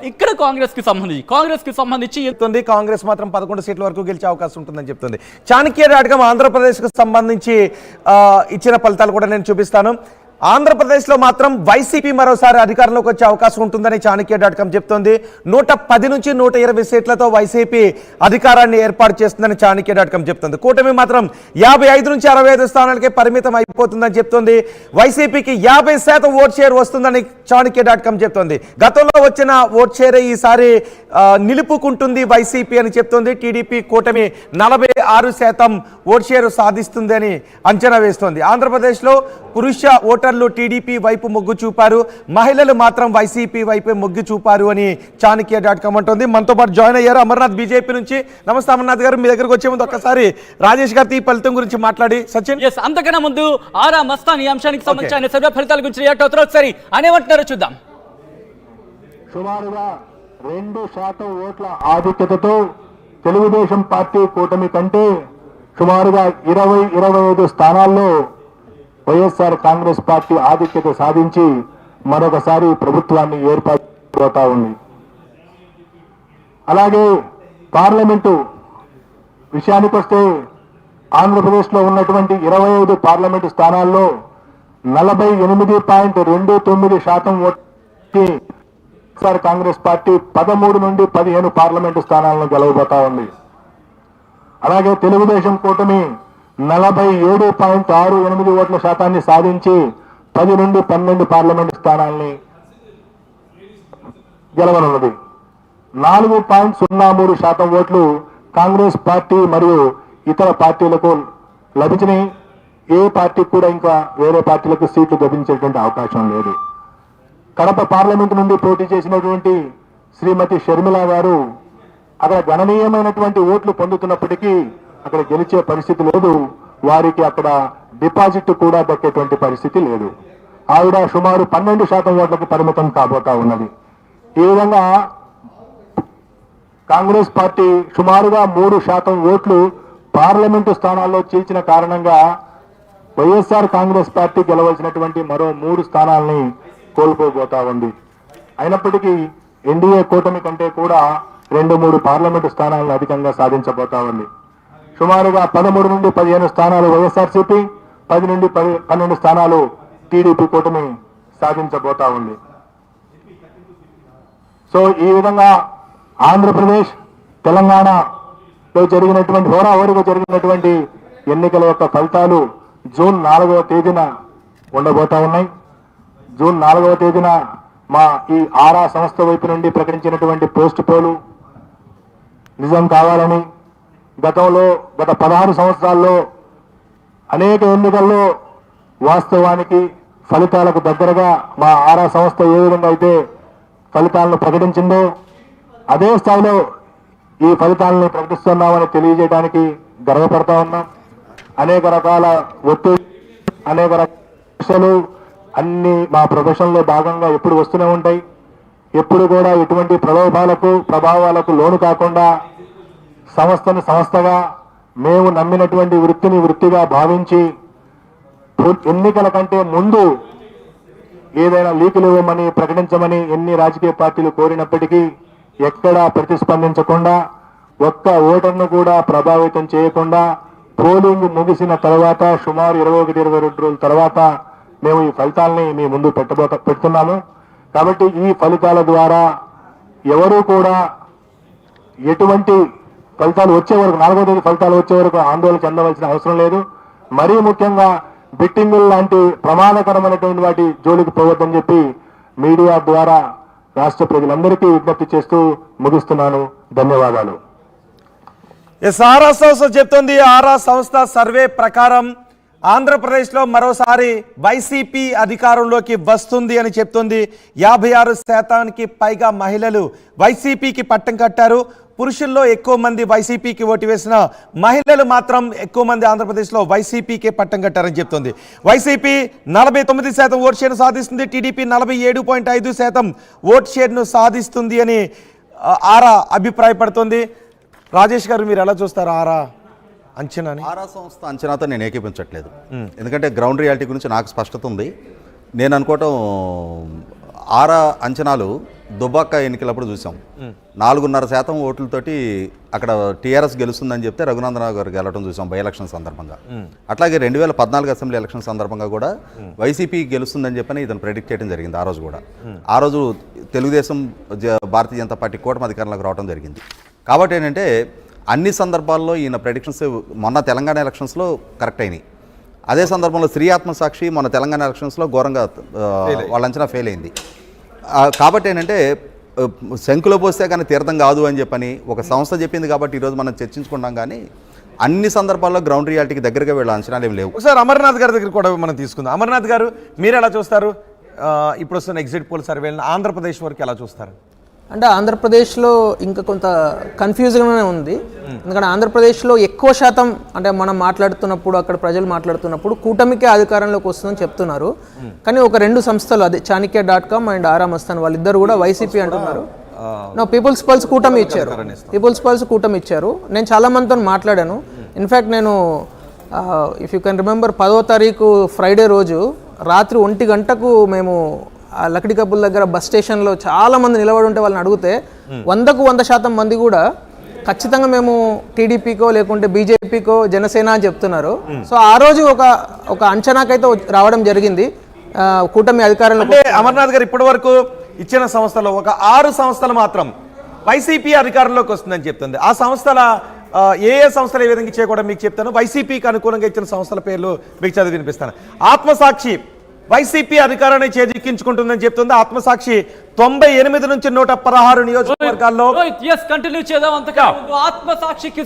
ఇక్కడ కాంగ్రెస్ కి సంబంధించి కాంగ్రెస్ మాత్రం 11 సీట్ల వరకు గెలిచే అవకాశం ఉంటుందని చెప్తుంది. చాణక్య డాట్కం ఆంధ్రప్రదేశ్కు సంబంధించి ఇచ్చిన ఫలితాలు కూడా నేను చూపిస్తాను. ఆంధ్రప్రదేశ్లో మాత్రం వైసీపీ మరోసారి అధికారంలోకి వచ్చే అవకాశం ఉంటుందని చాణక్య డాట్కం చెప్తోంది. 110 నుంచి 120 సీట్లతో వైసీపీ అధికారాన్ని ఏర్పాటు చేస్తుందని చాణక్య డాట్కం చెప్తుంది. కూటమి మాత్రం 55 నుంచి 65 స్థానాలకే పరిమితం అయిపోతుందని చెప్తోంది. వైసీపీకి 50% ఓట్ షేర్ వస్తుందని చాణక్య డాట్కం చెప్తోంది. గతంలో వచ్చిన ఓట్ షేర్ ఈసారి నిలుపుకుంటుంది వైసీపీ అని చెప్తోంది. టీడీపీ కూటమి 46% ఓట్ షేర్ సాధిస్తుంది అని అంచనా వేస్తోంది. ఆంధ్రప్రదేశ్లో పురుష ఓటర్లు టీడీపీ వైపు మొగ్గు చూపారు, మహిళలు మాత్రం వైసీపీ వైపే మొగ్గు చూపారు అని చాణక్య డాట్కం అంటోంది. మనతో పాటు జాయిన్ అయ్యారు అమర్నాథ్ బీజేపీ నుంచి. నమస్తే అమర్నాథ్ గారు, మీ దగ్గరకు వచ్చే ముందు ఒక్కసారి రాజేష్ గారి ఈ ఫలితం గురించి మాట్లాడి సచిన్. అంతకన్నా ముందు ఆరా మస్తాన్ ఈ అంశానికి సంబంధించిన సర్వే ఫలితాల గురించి రియాక్ట్ అవుతారు. ఒకసారి అనేమంటున్నారో చూద్దాం. సుమారుగా 2% ఓట్ల ఆధిక్యతతో తెలుగుదేశం పార్టీ కూటమి కంటే సుమారుగా 20-25 స్థానాల్లో వైఎస్ఆర్ కాంగ్రెస్ పార్టీ ఆధిక్యత సాధించి మరొకసారి ప్రభుత్వాన్ని ఏర్పాటు ఉంది. అలాగే పార్లమెంటు విషయానికి వస్తే ఆంధ్రప్రదేశ్లో ఉన్నటువంటి 25 పార్లమెంటు స్థానాల్లో 48.29% ఓటు వైఎస్ఆర్ కాంగ్రెస్ పార్టీ 13 నుండి 15 పార్లమెంటు స్థానాలను గెలవబోతా ఉంది. అలాగే తెలుగుదేశం కూటమి 47.68 ఓట్ల శాతాన్ని సాధించి 10 నుండి 12 పార్లమెంటు స్థానాల్ని గెలవనున్నది. 4.03% ఓట్లు కాంగ్రెస్ పార్టీ మరియు ఇతర పార్టీలకు లభించినాయి. ఏ పార్టీకి కూడా ఇంకా వేరే పార్టీలకు సీట్లు లభించేటువంటి అవకాశం లేదు. కడప పార్లమెంటు నుండి పోటీ చేసినటువంటి శ్రీమతి షర్మిల గారు అక్కడ గణనీయమైనటువంటి ఓట్లు పొందుతున్నప్పటికీ అక్కడ గెలిచే పరిస్థితి లేదు. వారికి అక్కడ డిపాజిట్ కూడా దక్కేటువంటి పరిస్థితి లేదు. ఆవిడ సుమారు 12% ఓట్లకు పరిమితం కాబోతా ఉన్నది. ఈ విధంగా కాంగ్రెస్ పార్టీ సుమారుగా 3% ఓట్లు పార్లమెంటు స్థానాల్లో చీల్చిన కారణంగా వైఎస్ఆర్ కాంగ్రెస్ పార్టీ గెలవలసినటువంటి మరో 3 స్థానాలని కోల్పోబోతా ఉంది. అయినప్పటికీ ఎన్డీఏ కూటమి కంటే కూడా 2-3 పార్లమెంటు స్థానాలను అధికంగా సాధించబోతా ఉంది. సుమారుగా 13 నుండి 15 స్థానాలు వైఎస్ఆర్సీపీ, 10 నుండి 12 స్థానాలు టీడీపీ కూటమి సాధించబోతా ఉంది. సో ఈ విధంగా ఆంధ్రప్రదేశ్, తెలంగాణలో జరిగినటువంటి హోరాహోరీగా జరిగినటువంటి ఎన్నికల యొక్క ఫలితాలు జూన్ 4వ తేదీన ఉండబోతా ఉన్నాయి. జూన్ 4వ తేదీన మా ఈ ఆరా సంస్థ వైపు నుండి ప్రకటించినటువంటి పోస్ట్ పోలు నిజం కావాలని, గత 16 సంవత్సరాల్లో అనేక ఎన్నికల్లో వాస్తవానికి ఫలితాలకు దగ్గరగా మా ఆరా సంస్థ ఏ విధంగా అయితే ఫలితాలను ప్రకటించిందో అదే స్థాయిలో ఈ ఫలితాలను ప్రకటిస్తున్నామని తెలియజేయడానికి గర్వపడతా ఉన్నాం. అనేక రకాల ఒత్తిడి, అనేక రకాల అన్ని మా ప్రొఫెషన్లో భాగంగా ఎప్పుడు వస్తూనే ఉంటాయి. ఎప్పుడు కూడా ఎటువంటి ప్రలోభాలకు, ప్రభావాలకు లోను కాకుండా సంస్థను సంస్థగా మేము నమ్మినటువంటి వృత్తిని వృత్తిగా భావించి ఎన్నికల కంటే ముందు ఏదైనా లీకులు ఇవ్వమని ప్రకటించమని ఎన్ని రాజకీయ పార్టీలు కోరినప్పటికీ ఎక్కడా ప్రతిస్పందించకుండా, ఒక్క ఓటర్ను కూడా ప్రభావితం చేయకుండా పోలింగ్ ముగిసిన తర్వాత సుమారు 21-22 రోజుల తర్వాత మేము ఈ ఫలితాలని మీ ముందు పెడుతున్నాము. కాబట్టి ఈ ఫలితాల ద్వారా ఎవరూ కూడా ఎటువంటి ఫలితాలు వచ్చే వరకు 4వ తేదీ ఫలితాలు వచ్చే వరకు ఆందోళన చెందవలసిన అవసరం లేదు. మరీ ముఖ్యంగా బెట్టింగులు లాంటి ప్రమాదకరమైనటువంటి వాటి జోలికి పోవద్దని చెప్పి మీడియా ద్వారా రాష్ట్ర ప్రజలందరికీ విజ్ఞప్తి చేస్తూ ముగిస్తున్నాను. ధన్యవాదాలు. ఆరా సంస్థ చెప్తోంది. ఆరా సంస్థ సర్వే ప్రకారం ఆంధ్రప్రదేశ్లో మరోసారి వైసీపీ అధికారంలోకి వస్తుంది అని చెప్తోంది. 56% పైగా మహిళలు వైసీపీకి పట్టం కట్టారు. పురుషుల్లో ఎక్కువ మంది వైసీపీకి ఓటు వేసిన మహిళలు మాత్రం ఎక్కువ మంది ఆంధ్రప్రదేశ్లో వైసీపీకే పట్టం కట్టారని చెప్తోంది. వైసీపీ 49% ఓట్ షేర్ను సాధిస్తుంది. టీడీపీ 47.5% ఓట్ షేర్ను సాధిస్తుంది అని ఆరా అభిప్రాయపడుతోంది. రాజేష్ గారు, మీరు ఎలా చూస్తారు ఆరా అంచనాని? ఆరా సంస్థ అంచనాతో నేను ఏకీపించట్లేదు. ఎందుకంటే గ్రౌండ్ రియాలిటీ గురించి నాకు స్పష్టత ఉంది. నేను అనుకోవటం ఆరా అంచనాలు దుబ్బాక ఎన్నికలప్పుడు చూసాం. 4.5% ఓట్లతోటి అక్కడ టీఆర్ఎస్ గెలుస్తుందని చెప్తే రఘునందనరావు గారు గెలవడం చూసాం బై ఎలక్షన్ సందర్భంగా. అట్లాగే 2014 అసెంబ్లీ ఎలక్షన్ సందర్భంగా కూడా వైసీపీ గెలుస్తుందని చెప్పని ఇతను ప్రెడిక్ట్ చేయడం జరిగింది. ఆ రోజు కూడా ఆ రోజు తెలుగుదేశం భారతీయ జనతా పార్టీ కూటమి అధికారంలోకి రావడం జరిగింది. కాబట్టి ఏంటంటే అన్ని సందర్భాల్లో ఈయన ప్రెడిక్షన్స్ మొన్న తెలంగాణ ఎలక్షన్స్లో కరెక్ట్ అయినాయి. అదే సందర్భంలో శ్రీ ఆత్మసాక్షి మన తెలంగాణ ఎలక్షన్స్లో ఘోరంగా వాళ్ళ అంచనా ఫెయిల్ అయింది. కాబట్టి ఏంటంటే శంకులో పోస్తే కానీ తీర్థం కాదు అని చెప్పని ఒక సంస్థ చెప్పింది. కాబట్టి ఈరోజు మనం చర్చించుకుంటాం, కానీ అన్ని సందర్భాల్లో గ్రౌండ్ రియాలిటీకి దగ్గరగా వీళ్ళ అంచనాలు ఏమి లేవు. ఒకసారి అమర్నాథ్ గారి దగ్గర కూడా మనం తీసుకుందాం. అమర్నాథ్ గారు, మీరు ఎలా చూస్తారు ఇప్పుడు వస్తున్న ఎగ్జిట్ పోల్ సర్వేలను? ఆంధ్రప్రదేశ్ వరకు ఎలా చూస్తారు? అంటే ఆంధ్రప్రదేశ్లో ఇంకా కొంత కన్ఫ్యూజింగ్గానే ఉంది. ఎందుకంటే ఆంధ్రప్రదేశ్లో ఎక్కువ శాతం అంటే మనం మాట్లాడుతున్నప్పుడు, అక్కడ ప్రజలు మాట్లాడుతున్నప్పుడు కూటమికే అధికారంలోకి వస్తుందని చెప్తున్నారు. కానీ ఒక 2 సంస్థలు, అదే చాణక్య.com అండ్ ఆరా మస్తాన్, వాళ్ళిద్దరు కూడా వైసీపీ అంటున్నారు. పీపుల్స్ పల్స్ కూటమి ఇచ్చారు. పీపుల్స్ పల్స్ కూటమి ఇచ్చారు. నేను చాలా మందితో మాట్లాడాను. ఇన్ఫ్యాక్ట్ నేను ఇఫ్ యూ కెన్ రిమెంబర్ 10వ తారీఖు ఫ్రైడే రోజు రాత్రి 1 గంటకు మేము ఆ లక్డీ కప్పుల దగ్గర బస్ స్టేషన్లో చాలా మంది నిలబడి ఉంటే వాళ్ళని అడిగితే 100% మంది కూడా ఖచ్చితంగా మేము టీడీపీకో లేకుంటే బీజేపీకో జనసేన అని చెప్తున్నారు. సో ఆ రోజు ఒక అంచనాకైతే రావడం జరిగింది కూటమి అధికారంలో. అంటే అమర్నాథ్ గారు ఇప్పటి వరకు ఇచ్చిన సంస్థలో ఒక 6 సంస్థలు మాత్రం వైసీపీ అధికారంలోకి వస్తుందని చెప్తుంది. ఆ సంస్థల ఏ సంస్థలు ఏ విధంగా ఇచ్చే కూడా మీకు చెప్తాను. వైసీపీకి అనుకూలంగా ఇచ్చిన సంస్థల పేర్లు మీకు చదివి వినిపిస్తాను. ఆత్మసాక్షి వైసీపీ అధికారాన్ని చేజిక్కించుకుంటుందని చెప్తుంది. ఆత్మసాక్షి 98 నుంచి 116 నియోజకవర్గాల్లో. కంటిన్యూ చేద్దాం. అంతగా ఆత్మసాక్షికి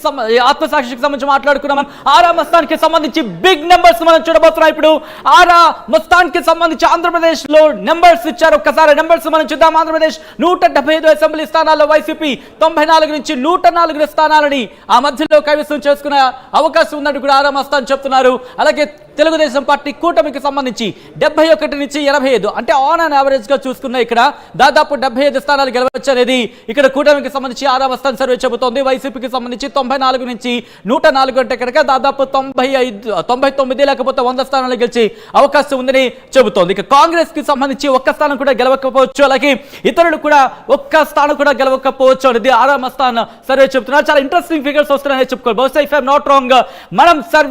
సంబంధించి మాట్లాడుకున్నాం. ఆరా మస్తాన్ కి సంబంధించి బిగ్ నెంబర్స్ మనం చూడబోతున్నాం. ఇప్పుడు ఆరా మస్తాన్ కి సంబంధించి ఆంధ్రప్రదేశ్ లో నెంబర్స్ ఇచ్చారు. ఒక్కసారి నెంబర్స్ మనం చూద్దాం. ఆంధ్రప్రదేశ్ 175 అసెంబ్లీ స్థానాల్లో వైసీపీ 94 నుంచి 104 స్థానాలని ఆ మధ్యలో కైవసం చేసుకునే అవకాశం ఉన్నట్టు కూడా ఆరా మస్తాన్ చెప్తున్నారు. అలాగే తెలుగుదేశం పార్టీ కూటమికి సంబంధించి 71 నుంచి 85, అంటే ఆన్ అండ్ యావరేజ్ గా చూసుకున్న ఇక్కడ దాదాపు 75 స్థానాలు గెలవచ్చు అనేది ఇక్కడ కూటమికి సంబంధించి ఆరా మస్తాన్ సర్వే చెబుతోంది. వైసీపీకి సంబంధించి 94 నుంచి 104 అంటే కనుక దాదాపు 99 లేకపోతే 100 స్థానాలు గెలిచి అవకాశం ఉందని చెబుతోంది. ఇక కాంగ్రెస్ కి సంబంధించి ఒక్క స్థానం కూడా గెలవకపోవచ్చు, అలాగే ఇతరులు కూడా ఒక్క స్థానం కూడా గెలవకపోవచ్చు అనేది ఆరా మస్తాన్ సర్వే చెబుతున్నారు. చాలా ఇంట్రెస్టింగ్ ఫిగర్స్ వస్తున్నాయని చెప్పుకోవాలి. బహుశా ఇఫ్ ఐఎమ్ నాట్ రాంగ్ మనం సర్వే